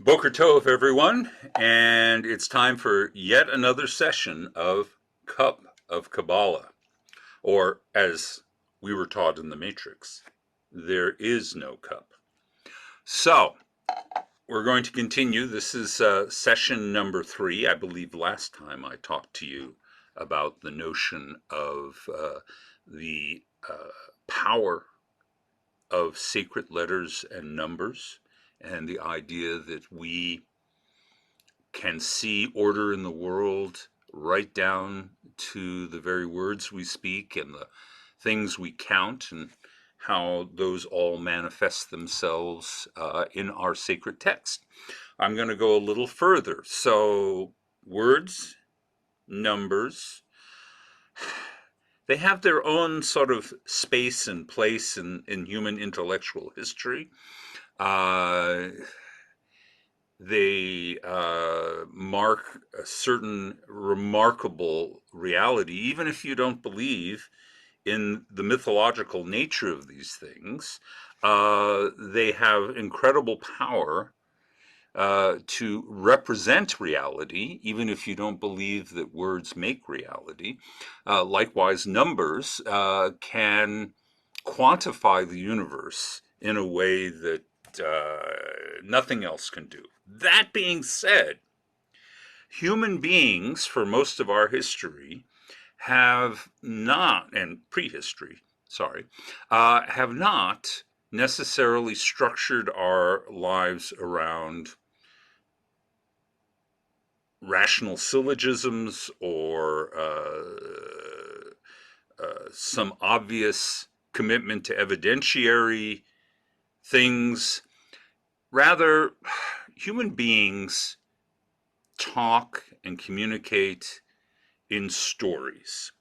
Boker Tov, everyone, and it's time for yet another session of Cup of Kabbalah, or as we were taught in the Matrix, there is no cup. So, we're going to continue. This is session number 3. I believe last time I talked to you about the notion of the power of sacred letters and numbers, and the idea that we can see order in the world right down to the very words we speak and the things we count, and how those all manifest themselves in our sacred text. I'm going to go a little further. So, words, numbers, they have their own sort of space and place in human intellectual history. They mark a certain remarkable reality, even if you don't believe in the mythological nature of these things. They have incredible power to represent reality, even if you don't believe that words make reality. Likewise, numbers can quantify the universe in a way that nothing else can do. That being said, human beings, for most of our history, have not, and prehistory, sorry, have not necessarily structured our lives around rational syllogisms or some obvious commitment to evidentiary things. Rather, human beings talk and communicate in stories.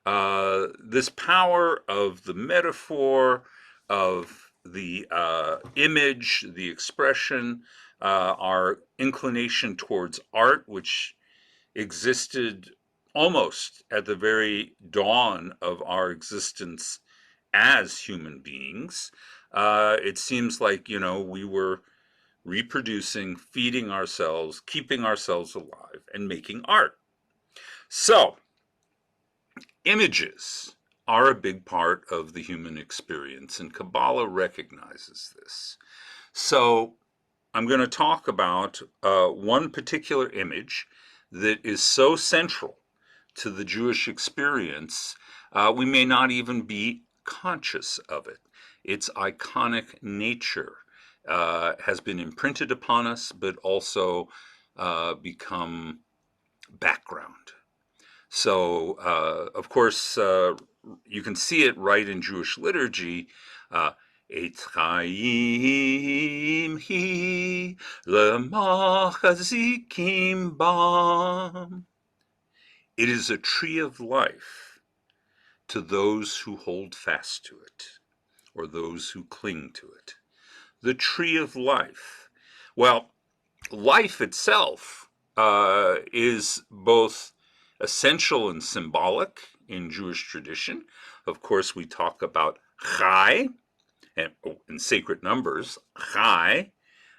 This power of the metaphor, of the image, the expression, our inclination towards art, which existed almost at the very dawn of our existence as human beings. It seems like, we were reproducing, feeding ourselves, keeping ourselves alive, and making art. So, images are a big part of the human experience, and Kabbalah recognizes this. So, I'm going to talk about one particular image that is so central to the Jewish experience, we may not even be conscious of it. Its iconic nature has been imprinted upon us, but also become background. So, of course, you can see it right in Jewish liturgy. Eitz Chaim hi lemachazikim bam. It is a tree of life to those who hold fast to it, or those who cling to it. The tree of life. Well, life itself is both essential and symbolic in Jewish tradition. Of course, we talk about chai, and in sacred numbers, chai,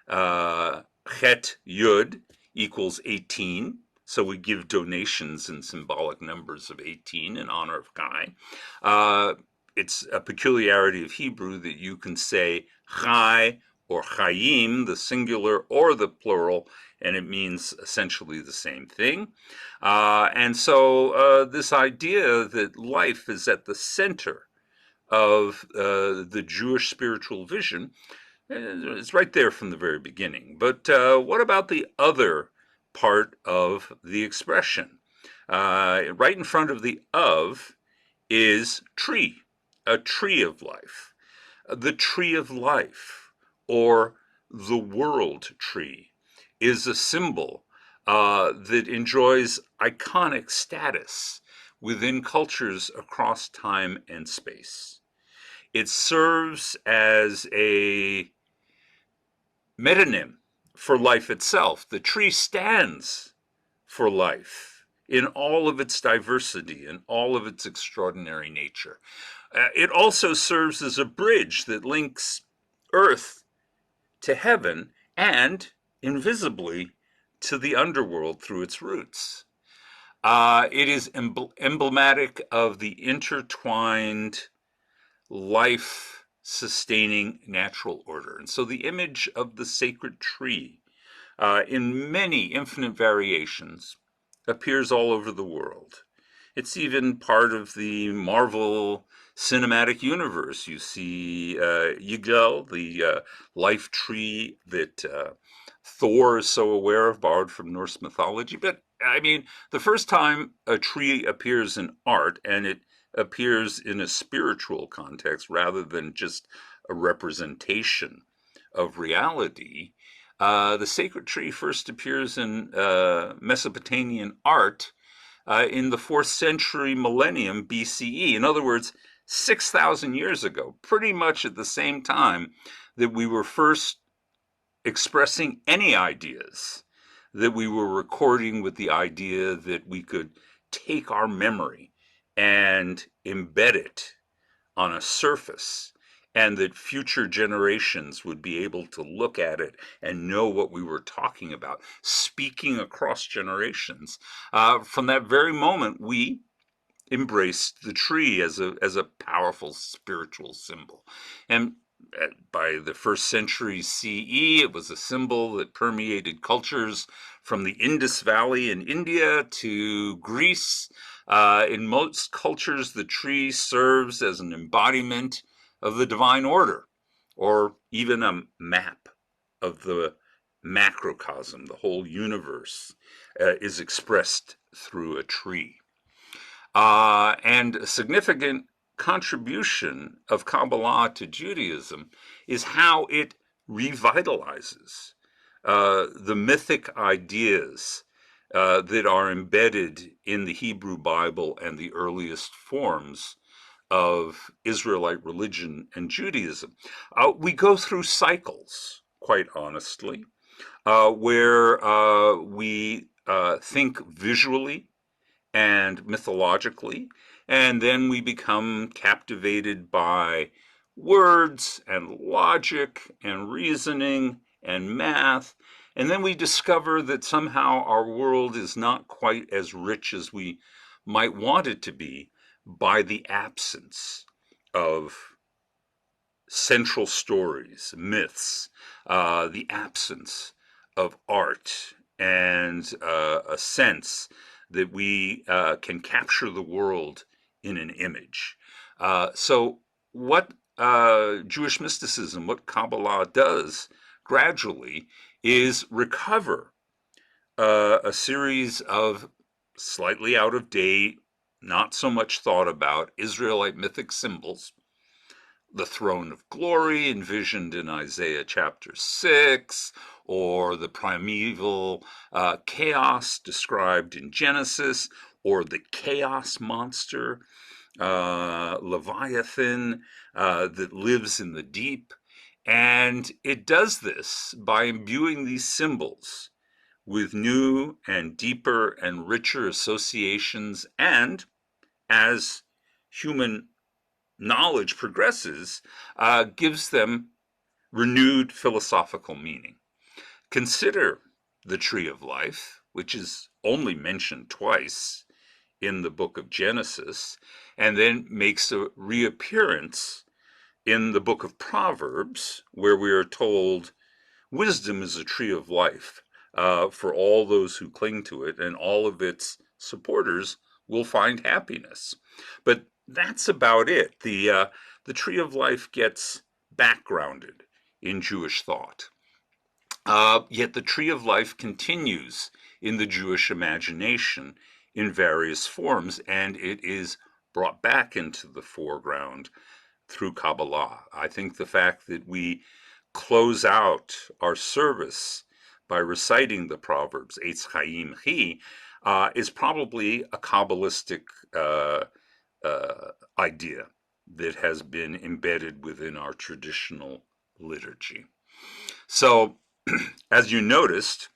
chet yud equals 18. So we give donations in symbolic numbers of 18 in honor of chai. It's a peculiarity of Hebrew that you can say chai or chayim, the singular or the plural, and it means essentially the same thing. And so this idea that life is at the center of the Jewish spiritual vision is right there from the very beginning. But what about the other part of the expression? Right in front of the of is tree, a tree of life. The tree of life, or the world tree, is a symbol that enjoys iconic status within cultures across time and space. It serves as a metonym for life itself. The tree stands for life in all of its diversity and all of its extraordinary nature. It also serves as a bridge that links earth to heaven, and invisibly to the underworld through its roots. It is emblematic of the intertwined life sustaining natural order. And so the image of the sacred tree, in many infinite variations, appears all over the world. It's even part of the Marvel cinematic universe. You see Ygel, the life tree that Thor is so aware of, borrowed from Norse mythology. But I mean, the first time a tree appears in art, and it appears in a spiritual context rather than just a representation of reality, the sacred tree first appears in Mesopotamian art in the 4th century millennium BCE. In other words, 6,000 years ago, pretty much at the same time that we were first expressing any ideas, that we were recording with the idea that we could take our memory and embed it on a surface, and that future generations would be able to look at it and know what we were talking about, speaking across generations. From that very moment, we embraced the tree as a powerful spiritual symbol. And by the 1st century CE, it was a symbol that permeated cultures from the Indus Valley in India to Greece. In most cultures, the tree serves as an embodiment of the divine order, or even a map of the macrocosm. The whole universe is expressed through a tree. And a significant contribution of Kabbalah to Judaism is how it revitalizes the mythic ideas that are embedded in the Hebrew Bible and the earliest forms of Israelite religion and Judaism. We go through cycles, quite honestly, where we think visually and mythologically, and then we become captivated by words and logic and reasoning and math, and then we discover that somehow our world is not quite as rich as we might want it to be by the absence of central stories, myths, the absence of art, and a sense that we can capture the world in an image. So what Jewish mysticism, what Kabbalah does gradually, is recover a series of slightly out of date, not so much thought about Israelite mythic symbols. The throne of glory envisioned in Isaiah chapter 6, or the primeval chaos described in Genesis, or the chaos monster, Leviathan, that lives in the deep. And it does this by imbuing these symbols with new and deeper and richer associations, and as human knowledge progresses, gives them renewed philosophical meaning. Consider the tree of life, which is only mentioned twice in the book of Genesis, and then makes a reappearance in the book of Proverbs, where we are told wisdom is a tree of life for all those who cling to it, and all of its supporters will find happiness. But that's about it. The tree of life gets backgrounded in Jewish thought. Yet the tree of life continues in the Jewish imagination in various forms, and it is brought back into the foreground through Kabbalah. I think the fact that we close out our service by reciting the Proverbs, Eitz Chaim Chi, is probably a Kabbalistic idea that has been embedded within our traditional liturgy. So, as you noticed,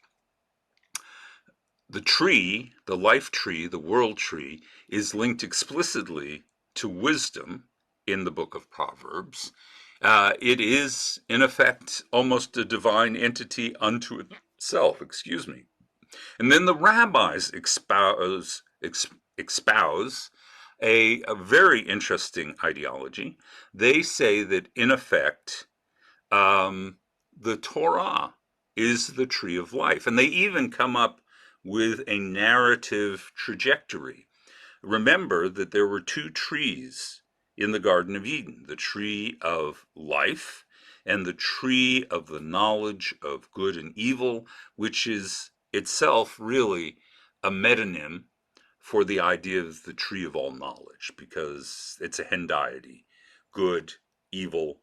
the tree, the life tree, the world tree, is linked explicitly to wisdom in the book of Proverbs. It is, in effect, almost a divine entity unto itself, excuse me. And then the rabbis espouse a very interesting ideology. They say that, in effect, the Torah is the tree of life. And they even come up with a narrative trajectory. Remember that there were two trees in the Garden of Eden, the tree of life and the tree of the knowledge of good and evil, which is itself really a metonym for the idea of the tree of all knowledge, because it's a hendiety, good, evil,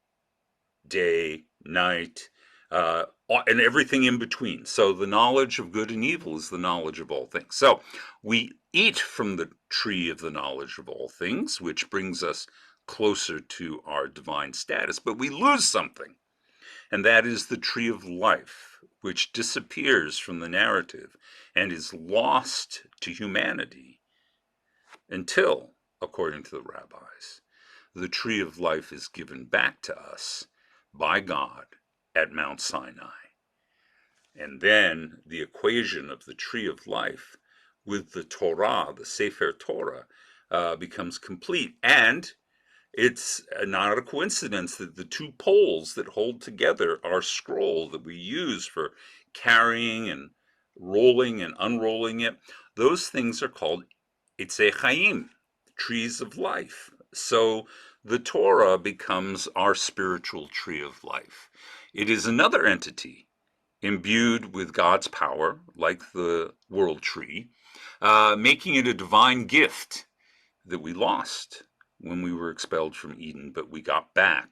day, night, and everything in between. So the knowledge of good and evil is the knowledge of all things. So we eat from the tree of the knowledge of all things, which brings us closer to our divine status, but we lose something, and that is the tree of life, which disappears from the narrative and is lost to humanity until, according to the rabbis, the tree of life is given back to us by God at Mount Sinai. And then the equation of the tree of life with the Torah, the Sefer Torah, becomes complete. And it's not a coincidence that the two poles that hold together our scroll that we use for carrying and rolling and unrolling it, those things are called Itzei Chaim, trees of life. So the Torah becomes our spiritual tree of life. It is another entity imbued with God's power, like the world tree, making it a divine gift that we lost when we were expelled from Eden, but we got back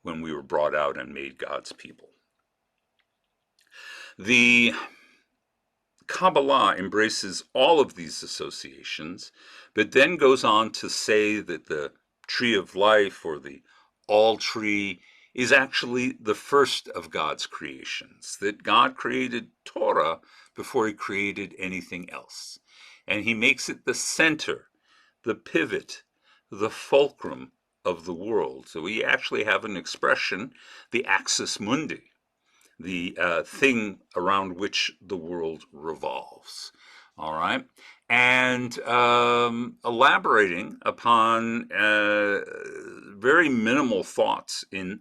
when we were brought out and made God's people. The Kabbalah embraces all of these associations, but then goes on to say that the tree of life, or the all tree, is actually the first of God's creations, that God created Torah before he created anything else. And he makes it the center, the pivot, the fulcrum of the world. So we actually have an expression, the axis mundi, the thing around which the world revolves. All right. And elaborating upon very minimal thoughts in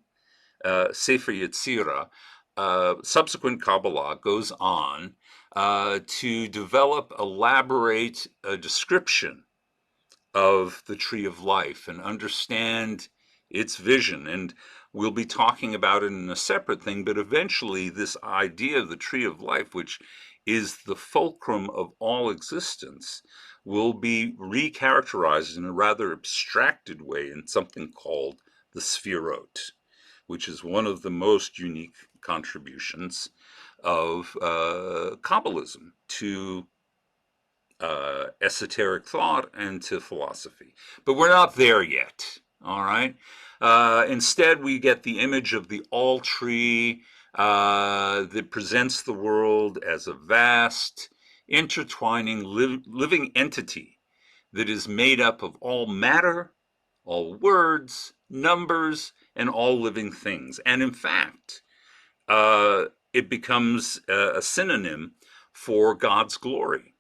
Sefer Yetzirah, subsequent Kabbalah goes on to develop, elaborate a description of the tree of life and understand its vision. And we'll be talking about it in a separate thing, but eventually this idea of the tree of life, which is the fulcrum of all existence, will be recharacterized in a rather abstracted way in something called the Sfirot, which is one of the most unique contributions of Kabbalism to esoteric thought and to philosophy. But we're not there yet, all right? Instead, we get the image of the all tree that presents the world as a vast, intertwining, living entity that is made up of all matter, all words, numbers, and all living things. And in fact, it becomes a synonym for God's glory.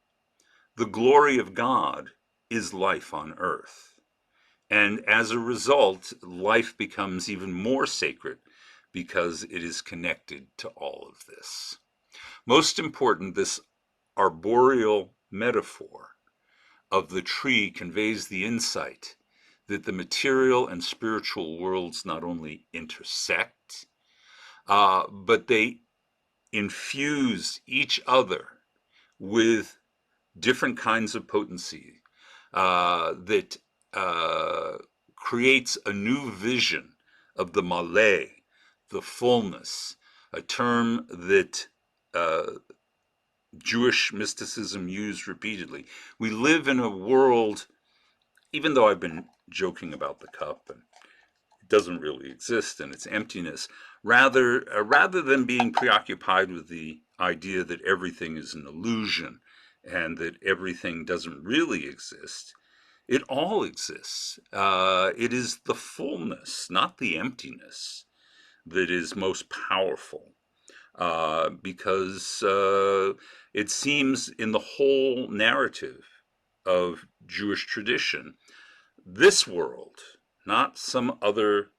The glory of God is life on earth. And as a result, life becomes even more sacred because it is connected to all of this. Most important, this arboreal metaphor of the tree conveys the insight that the material and spiritual worlds not only intersect, but they infuse each other with different kinds of potency that creates a new vision of the malé, the fullness, a term that Jewish mysticism used repeatedly. We live in a world, even though I've been joking about the cup and it doesn't really exist and its emptiness, rather than being preoccupied with the idea that everything is an illusion and that everything doesn't really exist, it all exists. It is the fullness, not the emptiness, that is most powerful. because it seems in the whole narrative of Jewish tradition, this world, not some other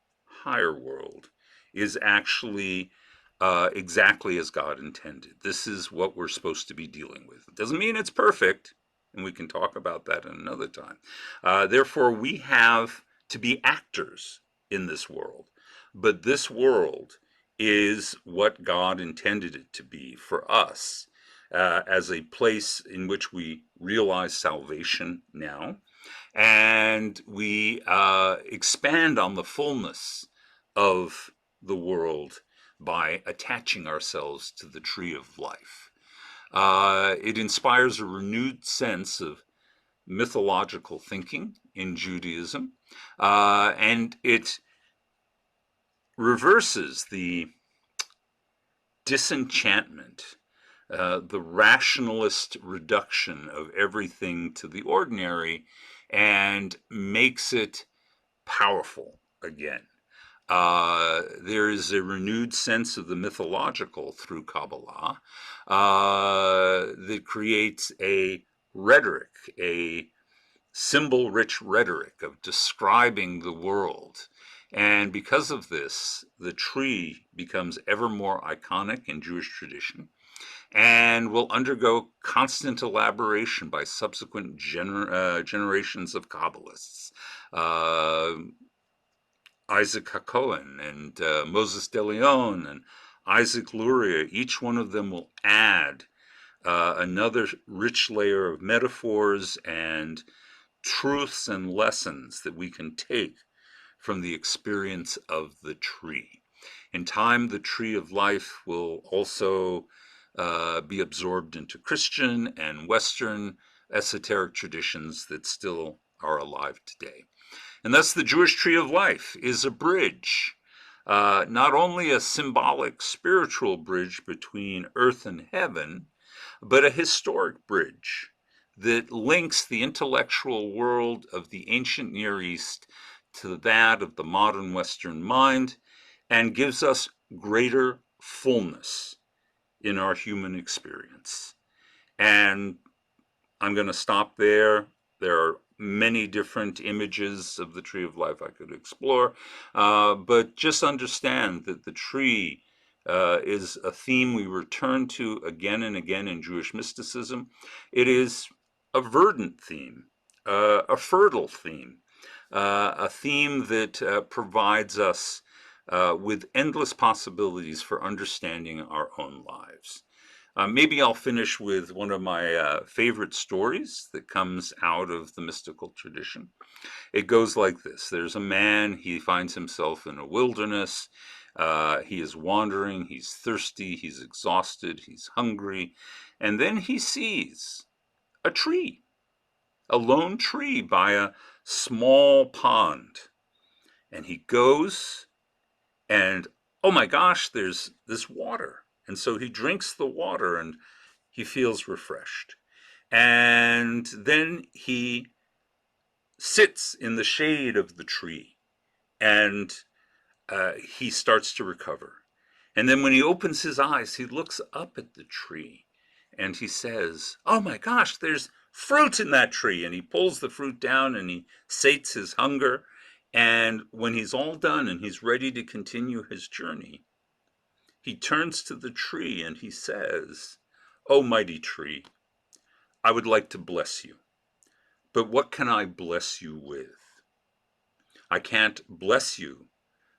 higher world, is actually exactly as God intended. This is what we're supposed to be dealing with. It doesn't mean it's perfect, and we can talk about that in another time. Therefore, we have to be actors in this world. But this world is what God intended it to be for us, as a place in which we realize salvation now, and we expand on the fullness of the world by attaching ourselves to the tree of life. It inspires a renewed sense of mythological thinking in Judaism, and it reverses the disenchantment, the rationalist reduction of everything to the ordinary, and makes it powerful again. There is a renewed sense of the mythological through Kabbalah that creates a rhetoric, a symbol-rich rhetoric of describing the world. And because of this, the tree becomes ever more iconic in Jewish tradition and will undergo constant elaboration by subsequent generations of Kabbalists. Isaac HaKohen and Moses de Leon and Isaac Luria, each one of them will add another rich layer of metaphors and truths and lessons that we can take from the experience of the tree. In time, the tree of life will also be absorbed into Christian and Western esoteric traditions that still are alive today. And thus the Jewish tree of life is a bridge, not only a symbolic spiritual bridge between earth and heaven, but a historic bridge that links the intellectual world of the ancient Near East to that of the modern Western mind, and gives us greater fullness in our human experience. And I'm going to stop there. There are many different images of the tree of life I could explore, but just understand that the tree is a theme we return to again and again in Jewish mysticism. It is a verdant theme, a fertile theme, a theme that provides us with endless possibilities for understanding our own lives. Maybe I'll finish with one of my favorite stories that comes out of the mystical tradition. It goes like this. There's a man, he finds himself in a wilderness. He is wandering, he's thirsty, he's exhausted, he's hungry. And then he sees a tree, a lone tree by a small pond. And he goes and, oh my gosh, there's this water. And so he drinks the water and he feels refreshed. And then he sits in the shade of the tree and he starts to recover. And then when he opens his eyes, he looks up at the tree and he says, oh my gosh, there's fruit in that tree. And he pulls the fruit down and he sates his hunger. And when he's all done and he's ready to continue his journey, he turns to the tree and he says, oh mighty tree, I would like to bless you, but what can I bless you with? I can't bless you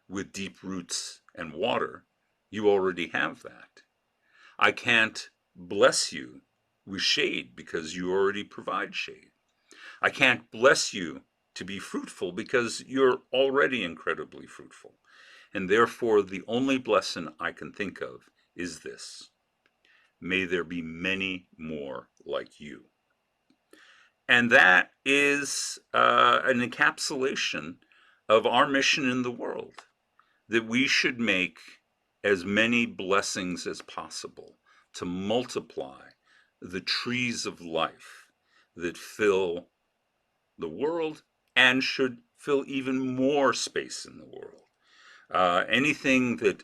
with deep roots and water. You already have that. I can't bless you with shade because you already provide shade. I can't bless you to be fruitful because you're already incredibly fruitful. And therefore, the only blessing I can think of is this: may there be many more like you. And that is an encapsulation of our mission in the world, that we should make as many blessings as possible to multiply the trees of life that fill the world and should fill even more space in the world. Anything that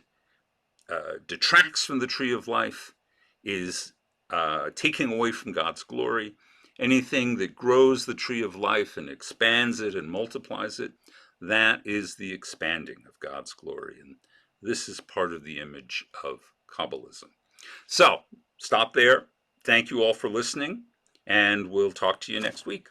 detracts from the tree of life is taking away from God's glory. Anything that grows the tree of life and expands it and multiplies it, that is the expanding of God's glory. And this is part of the image of Kabbalism. So, stop there. Thank you all for listening, and we'll talk to you next week.